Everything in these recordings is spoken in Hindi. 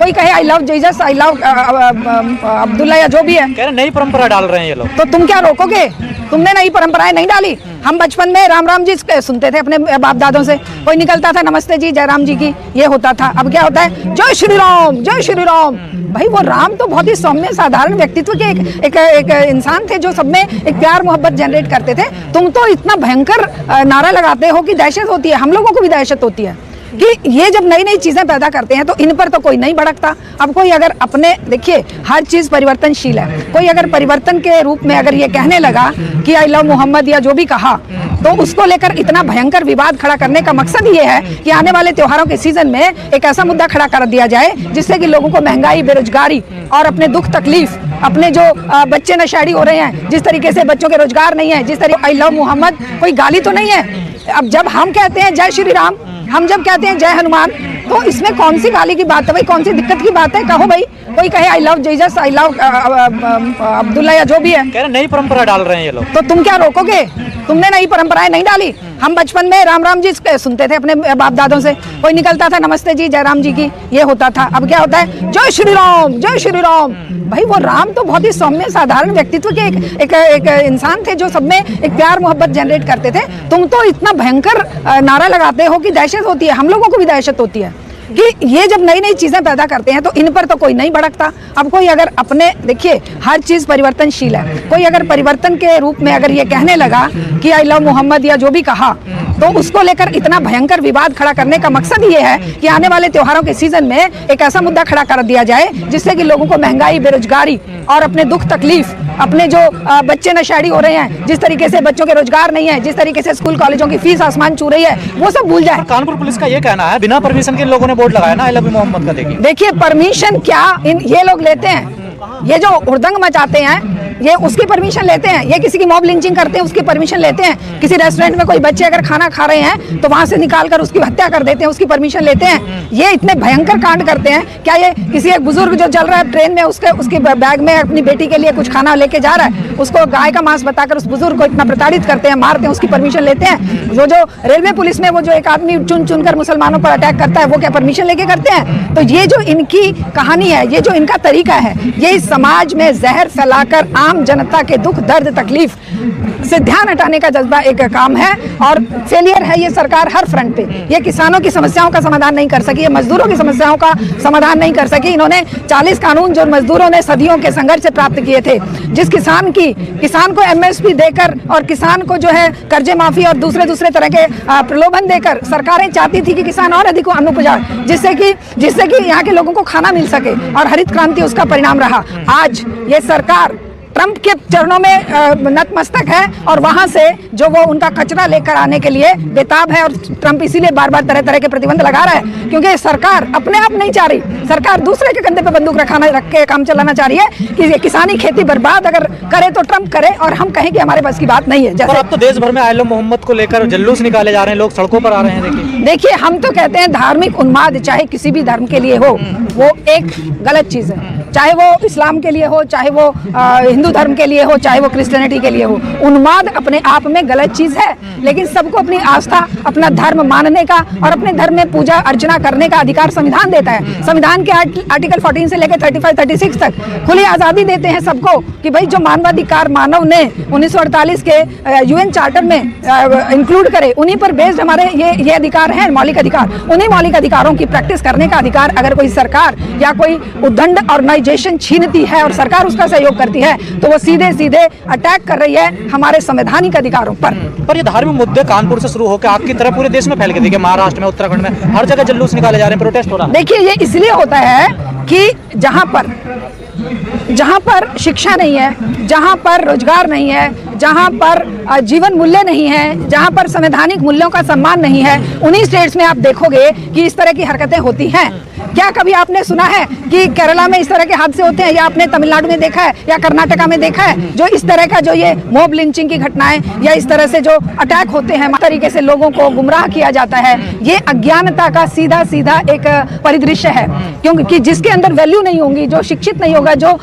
कोई कहे I love Jesus, I love Abdullah या जो भी है, कह रहे नई परंपरा डाल रहे हैं ये लोग। तो तुम क्या रोकोगे? तुमने नई परंपराएं नहीं डाली। हम बचपन में राम राम जी सुनते थे अपने बाप दादों से, कोई निकलता था नमस्ते जी जय राम जी की, ये होता था। अब क्या होता है? जय श्री राम, जय श्री राम। भाई वो राम तो बहुत ही सौम्य साधारण व्यक्तित्व के एक इंसान थे जो सब में एक प्यार मोहब्बत जनरेट करते थे। तुम तो इतना भयंकर नारा लगाते हो कि दहशत होती है, हम लोगों को भी दहशत होती है कि ये जब नई नई चीजें पैदा करते हैं तो इन पर तो कोई नहीं भड़कता। अब कोई अगर अपने, देखिए हर चीज परिवर्तनशील है, कोई अगर परिवर्तन के रूप में अगर ये कहने लगा कि आई लव मोहम्मद या जो भी कहा, तो उसको लेकर इतना भयंकर विवाद खड़ा करने का मकसद ये है कि आने वाले त्योहारों के सीजन में एक ऐसा मुद्दा खड़ा कर दिया जाए जिससे कि लोगों को महंगाई, बेरोजगारी और अपने दुख तकलीफ, अपने जो बच्चे नशेड़ी हो रहे हैं, जिस तरीके से बच्चों के रोजगार नहीं है, जिस तरीके आई लव मोहम्मद कोई गाली तो नहीं है। अब जब हम कहते हैं जय श्री राम, हम जब कहते हैं जय हनुमान, तो इसमें कौन सी गाली की बात है भाई? कौन सी दिक्कत की बात है? कहो भाई। कोई कहे I love Jesus, I love Abdullah या जो भी है, कह रहे नई परंपरा डाल रहे हैं ये लोग। तो तुम क्या रोकोगे? तुमने नई परंपराएं नहीं डाली। हम बचपन में राम राम जी सुनते थे अपने बाप दादों से, कोई निकलता था नमस्ते जी जय राम जी की, ये होता था। अब क्या होता है? जय श्री राम, जय श्री राम। भाई वो राम तो बहुत ही सौम्य साधारण व्यक्तित्व के एक इंसान थे जो सब में एक प्यार मोहब्बत जनरेट करते थे। तुम तो इतना भयंकर नारा लगाते हो कि दहशत होती है, हम लोगों को भी दहशत होती है कि ये जब नई नई चीजें पैदा करते हैं तो इन पर तो कोई नहीं भड़कता। अब कोई अगर अपने, देखिए हर चीज परिवर्तनशील है, कोई अगर परिवर्तन के रूप में अगर ये कहने लगा कि आई लव मोहम्मद या जो भी कहा, तो उसको लेकर इतना भयंकर विवाद खड़ा करने का मकसद ये है कि आने वाले त्योहारों के सीजन में एक ऐसा मुद्दा खड़ा कर दिया जाए जिससे कि लोगों को महंगाई, बेरोजगारी और अपने दुख तकलीफ, अपने जो बच्चे नशेड़ी हो रहे हैं, जिस तरीके से बच्चों के रोजगार नहीं है, जिस तरीके से स्कूल कॉलेजों की फीस आसमान छू रही है, वो सब भूल जाए। कानपुर पुलिस का ये कहना है बिना परमिशन के लोगों ने बोर्ड लगाया ना आई लव मोहम्मद का। देखिए परमिशन क्या ये लोग लेते हैं? ये जो हुड़दंग मचाते हैं ये उसकी परमिशन लेते हैं, ये किसी की मॉब लिंचिंग करते हैं उसकी परमिशन लेते हैं, किसी रेस्टोरेंट में कोई बच्चे अगर खाना खा रहे हैं तो वहां से निकाल कर उसकी हत्या कर देते हैं, उसकी परमिशन लेते हैं। ये इतने भयंकर कांड करते हैं। क्या ये किसी एक बुजुर्ग जो चल रहा है ट्रेन में, उसके बैग में अपनी बेटी के लिए कुछ खाना लेके जा रहा है, उसको गाय का मांस बताकर उस बुजुर्ग को इतना प्रताड़ित करते हैं, मारते हैं, उसकी परमिशन लेते हैं? जो रेलवे पुलिस में वो जो एक आदमी चुन चुन कर मुसलमानों पर अटैक करता है, वो क्या परमिशन लेके करते हैं? तो ये जो इनकी कहानी है, ये जो इनका तरीका है, ये इस समाज में जहर फैलाकर आम जनता के दुख दर्द तकलीफ से ध्यान हटाने का जज्बा एक काम है और फेलियर है ये सरकार हर फ्रंट पे। ये किसानों की समस्याओं का समाधान नहीं कर सकी, ये मजदूरों की समस्याओं का समाधान नहीं कर सकी। इन्होंने 40 कानून जो मजदूरों ने सदियों के संघर्ष से प्राप्त किए थे, जिस किसान को एमएसपी देकर और किसान को जो है कर्जे माफी और दूसरे तरह के प्रलोभन देकर सरकारें चाहती थी कि किसान और अधिक अन्न उपजाए, जिससे कि यहाँ के लोगों को खाना मिल सके, और हरित क्रांति उसका परिणाम रहा। आज ये सरकार ट्रंप के चरणों में नतमस्तक है और वहां से जो वो उनका कचरा लेकर आने के लिए बेताब है, और ट्रंप इसीलिए बार बार तरह तरह के प्रतिबंध लगा रहा है क्योंकि सरकार अपने आप नहीं चाह रही, सरकार दूसरे के कंधे पे बंदूक रख के काम चलाना चाह रही है कि ये किसानी खेती बर्बाद अगर करे तो ट्रंप करे और हम कहें कि हमारे बस की बात नहीं है। जैसे अब तो देश भर में आई लव मोहम्मद को लेकर जुलूस निकाले जा रहे हैं, लोग सड़कों पर आ रहे हैं। देखिए हम तो कहते हैं धार्मिक उन्माद चाहे किसी भी धर्म के लिए हो, वो एक गलत चीज है, चाहे वो इस्लाम के लिए हो, चाहे वो हिंदू धर्म के लिए हो, चाहे वो क्रिश्चियनिटी के लिए हो। उन्माद अपने आप में गलत चीज है, लेकिन सबको अपनी आस्था, अपना धर्म मानने का और अपने धर्म में पूजा अर्चना करने का अधिकार संविधान देता है। संविधान के आर्टिकल 14 से लेकर 35-36 तक खुली आजादी देते हैं सबको कि भाई जो मानवाधिकार मानव ने 1948 के यूएन चार्टर में इंक्लूड करे, उन्हीं पर बेस्ड हमारे ये अधिकार हैं, मौलिक अधिकार। उन्हीं मौलिक अधिकारों की प्रैक्टिस करने का अधिकार अगर कोई सरकार या कोई उद्दंड ऑर्गेनाइजेशन छीनती है और सरकार उसका सहयोग करती है तो वो सीधे अटैक कर रही है हमारे संवैधानिक अधिकारों पर। ये धार्मिक मुद्दे कानपुर से शुरू होकर आपकी तरफ पूरे देश में फैल गए। देखिए महाराष्ट्र में, उत्तराखंड में हर जगह जुलूस निकाले जा रहे हैं, प्रोटेस्ट हो रहा है। देखिए ये इसलिए होता है कि जहां पर शिक्षा नहीं है, जहां पर रोजगार नहीं है, जहां पर जीवन मूल्य नहीं है, जहां पर संवैधानिक मूल्यों का सम्मान नहीं है, उन्हीं स्टेट्स में आप देखोगे कि इस तरह की हरकतें होती हैं। क्या कभी आपने सुना है कि केरला में इस तरह के हादसे होते हैं, या आपने तमिलनाडु में देखा है या कर्नाटका में देखा है जो इस तरह का जो ये मॉब लिंचिंग की घटनाएं या इस तरह से जो अटैक होते हैं, तरीके से लोगों को गुमराह किया जाता है? ये अज्ञानता का सीधा एक परिदृश्य है, क्योंकि जिसके अंदर वैल्यू नहीं होंगी, जो शिक्षित नहीं होगा, जो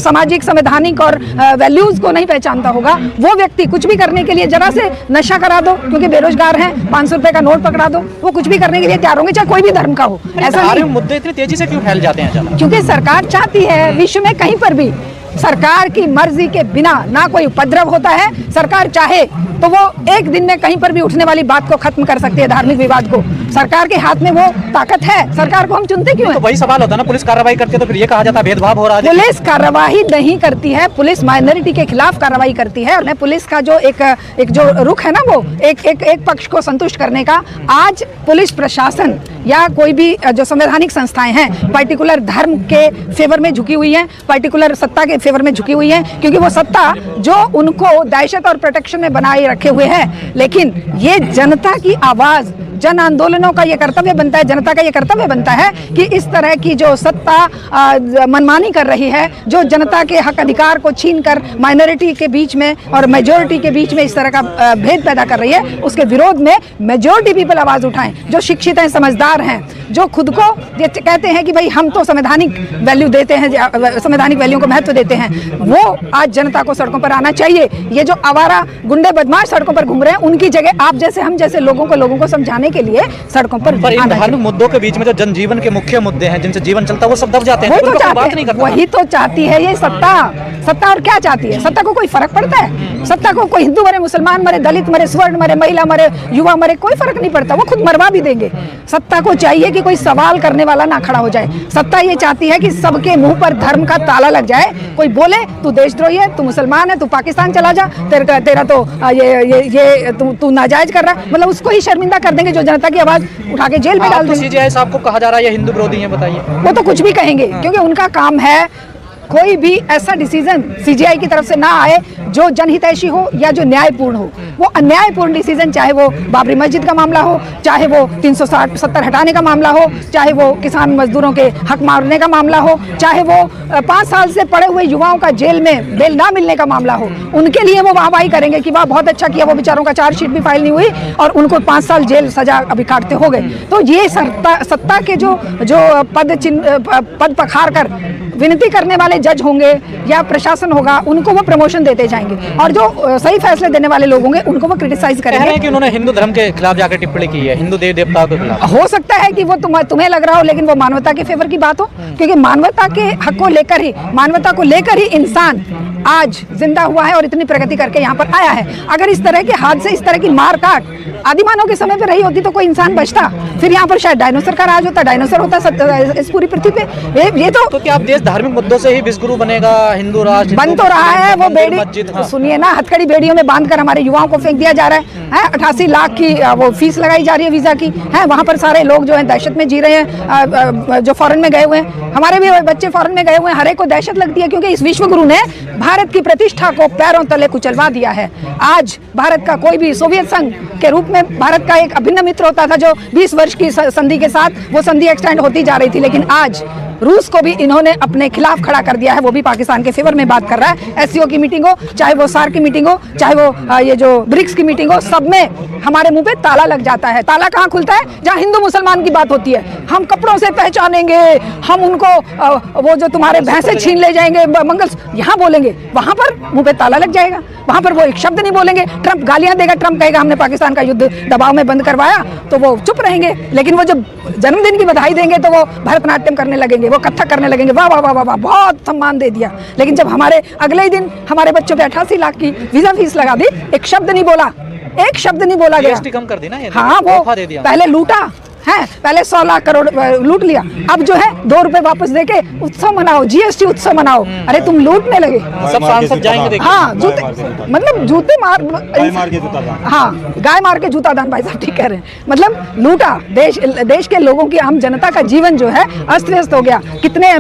सामाजिक संवैधानिक और वैल्यूज को नहीं पहचानता होगा, वो व्यक्ति कुछ भी करने के लिए, जरा से नशा करा दो क्योंकि बेरोजगार है, 500 रुपए का नोट पकड़ा दो, वो कुछ भी करने के लिए तैयार होंगे, चाहे कोई भी धर्म का हो। ऐसा मुद्दे इतनी तेजी से क्यों फैल जाते हैं ज़्यादा? क्योंकि सरकार चाहती है विश्व में कहीं पर भी सरकार की मर्जी के बिना ना कोई उपद्रव होता है। सरकार चाहे तो वो एक दिन में कहीं पर भी उठने वाली बात को खत्म कर सकती है, धार्मिक विवाद को। सरकार के हाथ में वो ताकत है। सरकार को हम चुनते क्यों तो हैं? वही सवाल होता है ना, पुलिस कार्रवाई करती है तो फिर ये कहा जाता है भेदभाव हो रहा है। पुलिस कार्रवाई नहीं करती है, पुलिस माइनॉरिटी के खिलाफ कार्रवाई करती है। और पुलिस का जो एक जो रुख है ना, वो एक पक्ष को संतुष्ट करने का। आज पुलिस प्रशासन या कोई भी जो संवैधानिक संस्थाएं हैं पर्टिकुलर धर्म के फेवर में झुकी हुई हैं, पर्टिकुलर सत्ता के फेवर में झुकी हुई हैं, क्योंकि वो सत्ता जो उनको दहशत और प्रोटेक्शन में बनाए रखे हुए है। लेकिन ये जनता की आवाज, जन आंदोलनों का ये कर्तव्य बनता है, जनता का ये कर्तव्य बनता है कि इस तरह की जो सत्ता मनमानी कर रही है, जो जनता के हक अधिकार को छीनकर माइनॉरिटी के बीच में और मेजॉरिटी के बीच में इस तरह का भेद पैदा कर रही है, उसके विरोध में मेजॉरिटी पीपल आवाज उठाएं। जो शिक्षित हैं, समझदार हैं, जो खुद को ये कहते हैं कि भाई हम तो संवैधानिक वैल्यू देते हैं, संवैधानिक वैल्यू को महत्व देते हैं, वो आज जनता को सड़कों पर आना चाहिए। ये जो आवारा गुंडे बदमाश सड़कों पर घूम रहे हैं, उनकी जगह आप जैसे हम जैसे लोगों को समझाने के लिए सड़कों पर इन धार्मिक मुद्दों के बीच में जो जनजीवन के मुख्य मुद्दे हैं, जिनसे जीवन चलता है, वो सब दब जाते हैं। वो तो चाहते बात नहीं करता। वही तो चाहती है ये सत्ता। और क्या चाहती है? सत्ता को कोई फर्क पड़ता है? सत्ता को कोई हिंदू मरे, मुसलमान मरे, दलित मरे, स्वर्ण मरे, महिला मरे, युवा मरे, कोई फर्क नहीं पड़ता। वो खुद मरवा भी देंगे। सत्ता को चाहिए कि कोई सवाल करने वाला ना खड़ा हो जाए। सत्ता ये चाहती है कि सबके मुंह पर धर्म का ताला लग जाए। कोई बोले तू देशद्रोही है, तू मुसलमान है, तू पाकिस्तान चला जा, तेरा तो ये तू नाजायज कर रहा है, मतलब उसको ही शर्मिंदा कर देंगे। जो जनता की आवाज उठा के जेल में डाल देंगे। सीजेआई साहब को कहा जा रहा है ये हिंदू विरोधी है, बताइए। वो तो कुछ भी कहेंगे, क्योंकि उनका काम है कोई भी ऐसा डिसीजन सीजीआई की तरफ से ना आए जो जनहितैषी हो या जो न्यायपूर्ण हो। वो अन्यायपूर्ण डिसीजन, चाहे वो बाबरी मस्जिद का मामला हो, चाहे वो 370 हटाने का मामला हो, चाहे वो किसान मजदूरों के हक मारने का मामला हो, चाहे वो 5 साल से पड़े हुए युवाओं का जेल में बेल ना मिलने का मामला हो, उनके लिए वो वाहवाही करेंगे कि वाह बहुत अच्छा किया, वो बेचारों का चार्जशीट भी फाइल नहीं हुई और उनको 5 साल जेल सजा अभी काटते हो गए। तो ये सत्ता के जो पद पखार कर विनती करने वाले जज होंगे या प्रशासन होगा, उनको वो प्रमोशन देते जाएंगे, और जो सही फैसले देने वाले लोग होंगे उनको वो क्रिटिसाइज करेंगे। कह रहे हैं कि उन्होंने हिंदू धर्म के खिलाफ जाकर टिप्पणी की है, हिंदू देव देवताओं के खिलाफ। हो सकता है कि वो तुम्हें लग रहा हो, लेकिन वो मानवता के फेवर की बात हो, क्योंकि मानवता के हक को लेकर ही, मानवता को लेकर ही इंसान आज जिंदा हुआ है और इतनी प्रगति करके यहाँ पर आया है। अगर इस तरह के हादसे, इस तरह की मार काट आदिमानव के समय पे रही होती तो कोई इंसान बचता, फिर यहाँ पर शायद डायनासोर का राज होता, डायनासोर होता इस पूरी पृथ्वी पे। ये तो क्या आप देश धार्मिक मुद्दों से ही विश्वगुरु बनेगा, हिंदू राष्ट्र बन तो रहा है। वो बेड़ी सुनिए ना, हथकड़ी बेड़ियों में बांधकर हमारे युवाओं को फेंक दिया जा रहा है। 88 लाख की वो फीस लगाई जा रही है वीजा की है। वहाँ पर सारे लोग जो है दहशत में जी रहे हैं, जो फॉरेन में गए हुए हैं। हमारे भी बच्चे फॉरेन में गए हुए हैं, हर एक को दहशत लगती है, क्योंकि इस विश्वगुरु ने भारत की प्रतिष्ठा को पैरों तले कुचलवा दिया है। आज भारत का कोई भी सोवियत संघ के रूप में भारत का एक अभिन्न मित्र होता था, जो 20 वर्ष की संधि के साथ वो संधि एक्सटेंड होती जा रही थी, लेकिन आज रूस को भी इन्होंने अपने खिलाफ खड़ा कर दिया है। वो भी पाकिस्तान के फेवर में बात कर रहा है। एससीओ की मीटिंग हो, चाहे वो सार्क की मीटिंग हो, चाहे वो ये जो ब्रिक्स की मीटिंग हो, सब में हमारे मुंह पे ताला लग जाता है। ताला कहाँ खुलता है? जहाँ हिंदू मुसलमान की बात होती है। हम कपड़ों से पहचानेंगे, हम उनको वो जो तुम्हारे भैंसे छीन ले जाएंगे, यहाँ बोलेंगे, वहां पर मुंह पे ताला लग जाएगा। वहां पर वो एक शब्द नहीं बोलेंगे। ट्रंप गालियां देगा, ट्रंप कहेगा हमने पाकिस्तान का युद्ध दबाव में बंद करवाया, तो वो चुप रहेंगे। लेकिन वो जब जन्मदिन की बधाई देंगे तो वो भरतनाट्यम करने लगेंगे, वो कथक करने लगेंगे, वाह वाह वाह वाह वाह, बहुत सम्मान दे दिया। लेकिन जब हमारे अगले ही दिन हमारे बच्चों पे 88 लाख की वीजा फीस लगा दी, एक शब्द नहीं बोला, एक शब्द नहीं बोला गया। कम कर दी ना, हाँ, वो पहले लूटा है, पहले 100 लाख करोड़ लूट लिया, अब जो है 2 रुपए वापस देके उत्सव मनाओ, जीएसटी उत्सव मनाओ। अरे तुम लूटने लगे। सब सांसद जाएंगे। हाँ, जूते मतलब जूते मार के जूता दान। हाँ, गाय मार के जूता दान, भाई साहब ठीक कह रहे हैं। मतलब लूटा देश के लोगों की, आम जनता का जीवन जो है अस्त व्यस्त हो गया। कितने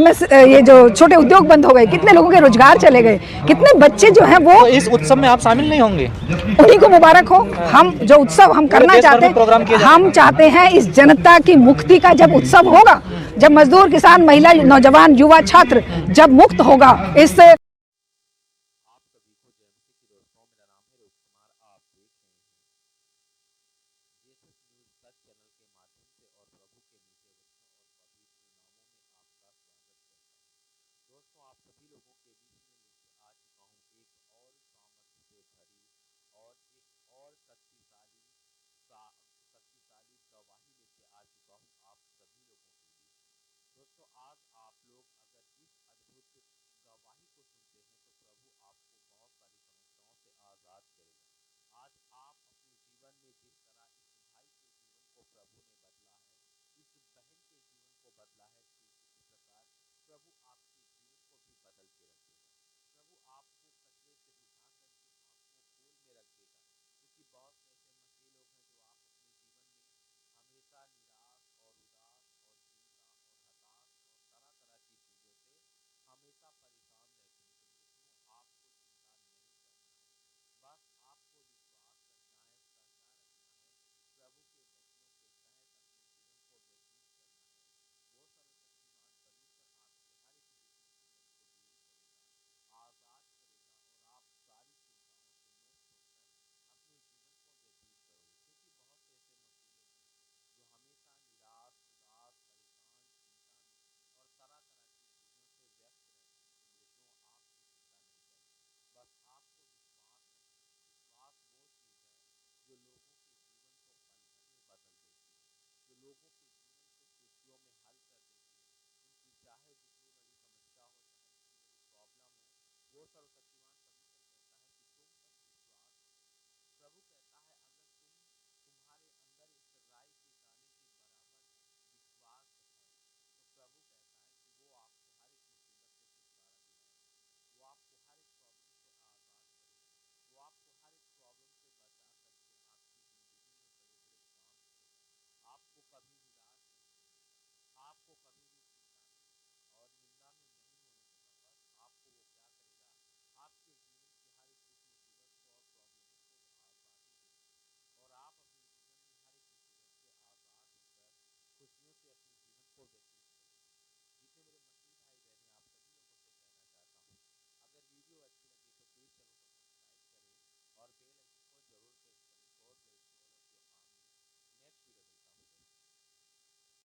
ये जो छोटे उद्योग बंद हो गए, कितने लोगों के रोजगार चले गए, कितने बच्चे जो है वो। तो इस उत्सव में आप शामिल नहीं होंगे? उन्हीं को मुबारक हो। हम जो उत्सव हम करना चाहते हैं, हम चाहते हैं इस जनता की मुक्ति का जब उत्सव होगा, जब मजदूर, किसान, महिला, नौजवान, युवा, छात्र जब मुक्त होगा इस तो आज आप लोग अगर इस अद्भुत गवाही को सुनते हैं तो प्रभु आपको बहुत सारी समस्याओं से आज़ाद करेगा। आज आप अपने जीवन में जिस तरह इस भाई के जीवन को प्रभु ने बदला है, इस बहन के जीवन को बदला है, ठीक इसी प्रकार प्रभु आपके जीवन को भी बदल के रख देगा। प्रभु आपको कचरे से उठा करके आपको फूल में रख देगा, क्योंकि बहुत से ऐसे मसीह लोग हैं जो आप अपने जीवन में हमेशा निराश और उदास और चिंता और हताश और तरह तरह की चीज़ों से हमेशा परेशान रहते हैं। तो मेरे सुनो, आपको चिंता नहीं करना है, बस आपको विश्वास रखना है, श्रद्धा रखना है, प्रभु के वचनों के तहत अपने जीवन को व्यतीत करना है। वो सर्वशक्तिमान परमेश्वर आपके हर एक दुख मुसीबत को दूर करेगा, आज़ाद करेगा और आप सारी चिंताओं से मुक्त होकर अपने जीवन को व्यतीत करोगे। क्योंकि बहुत से ऐसे मसीह लोग हैं जो हमेशा निराश, उदास, परेशान, चिंता में और तरह तरह की चीज़ों से व्यस्त रहते हैं। तो मेरे सुनो, आपको चिंता नहीं करना, बस आपको विश्वास रखना है। विश्वास वो चीज़ है जो लोगों के जीवन को पल भर में बदल देती है, जो लोगों के जीवन को चुटकियों में हल कर देती है। उनकी चाहे जितनी बड़ी समस्या हो, चाहे जितनी बड़ी प्रॉब्लम हो, वो